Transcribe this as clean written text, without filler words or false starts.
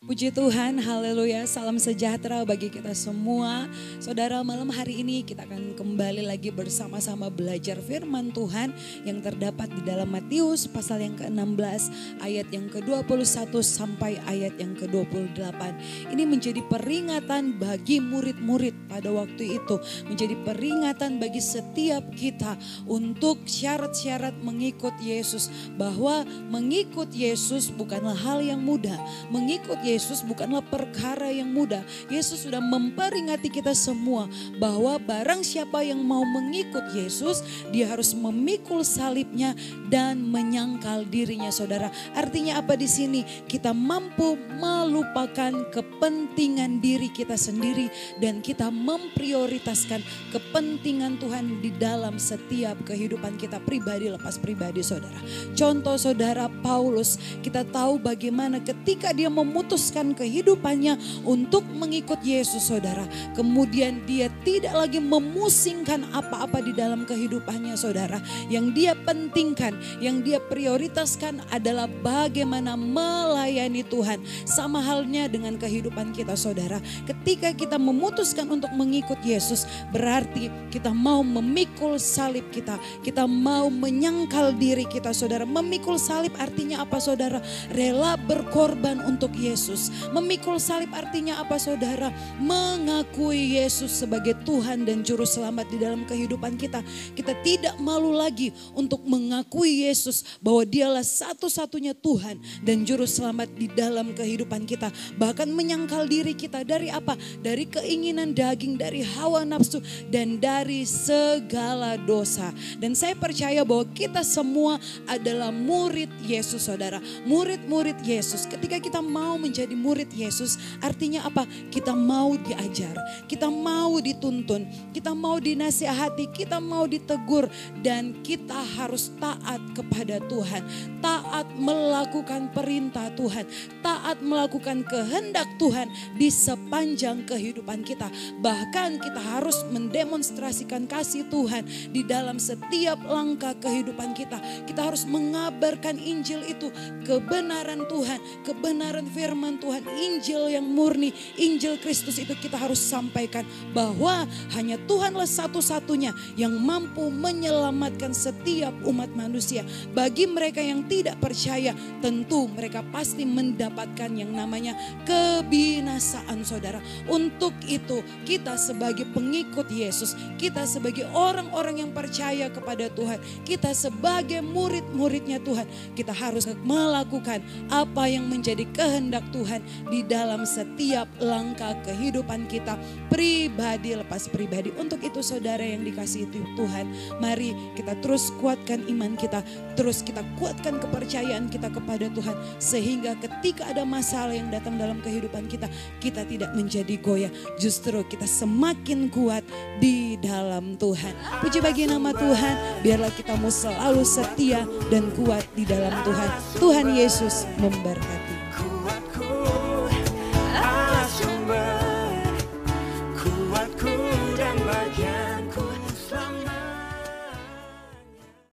Puji Tuhan, haleluya, salam sejahtera bagi kita semua. Saudara, malam hari ini kita akan kembali lagi bersama-sama belajar firman Tuhan yang terdapat di dalam Matius pasal yang ke-16 ayat yang ke-21 sampai ayat yang ke-28. Ini menjadi peringatan bagi murid-murid pada waktu itu. Menjadi peringatan bagi setiap kita untuk syarat-syarat mengikut Yesus. Bahwa mengikut Yesus bukanlah hal yang mudah. Mengikut Yesus bukanlah perkara yang mudah. Yesus sudah memperingati kita semua bahwa barang siapa yang mau mengikut Yesus, dia harus memikul salibnya dan menyangkal dirinya, saudara. Artinya apa di sini? Kita mampu melupakan kepentingan diri kita sendiri dan kita memprioritaskan kepentingan Tuhan di dalam setiap kehidupan kita pribadi lepas pribadi, saudara. Contoh saudara Paulus, kita tahu bagaimana ketika dia memutuskan kehidupannya untuk mengikut Yesus, saudara. Kemudian dia tidak lagi memusingkan apa-apa di dalam kehidupannya, saudara. Yang dia pentingkan, yang dia prioritaskan adalah bagaimana melayani Tuhan. Sama halnya dengan kehidupan kita, saudara. Ketika kita memutuskan untuk mengikut Yesus, berarti kita mau memikul salib kita. Kita mau menyangkal diri kita, saudara. Memikul salib artinya apa, saudara? Rela berkorban untuk Yesus. Memikul salib artinya apa, saudara? Mengakui Yesus sebagai Tuhan dan Juru Selamat di dalam kehidupan kita. Kita tidak malu lagi untuk mengakui Yesus bahwa dialah satu-satunya Tuhan dan Juru Selamat di dalam kehidupan kita. Bahkan menyangkal diri kita dari apa? Dari keinginan daging, dari hawa nafsu, dan dari segala dosa. Dan saya percaya bahwa kita semua adalah murid Yesus, saudara. Murid-murid Yesus. Ketika kita mau menjadi murid Yesus, artinya apa? Kita mau diajar, kita mau dituntun, kita mau dinasihati, kita mau ditegur, dan kita harus taat kepada Tuhan. Taat melakukan perintah Tuhan, taat melakukan kehendak Tuhan di sepanjang kehidupan kita. Bahkan kita harus mendemonstrasikan kasih Tuhan di dalam setiap langkah kehidupan kita. Kita harus mengabarkan Injil itu, kebenaran Tuhan, kebenaran firman Tuhan, Injil yang murni, Injil Kristus itu kita harus sampaikan bahwa hanya Tuhanlah satu-satunya yang mampu menyelamatkan setiap umat manusia. Bagi mereka yang tidak percaya, tentu mereka pasti mendapatkan yang namanya kebinasaan, saudara. Untuk itu kita sebagai pengikut Yesus, kita sebagai orang-orang yang percaya kepada Tuhan, kita sebagai murid-muridnya Tuhan, kita harus melakukan apa yang menjadi kehendak Tuhan di dalam setiap langkah kehidupan kita pribadi lepas pribadi. Untuk itu saudara yang dikasihi Tuhan, mari kita terus kuatkan iman kita, terus kita kuatkan kepercayaan kita kepada Tuhan, sehingga ketika ada masalah yang datang dalam kehidupan kita, kita tidak menjadi goyah, justru kita semakin kuat di dalam Tuhan. Puji bagi nama Tuhan, biarlah kita mau selalu setia dan kuat di dalam Tuhan. Tuhan Yesus memberkati.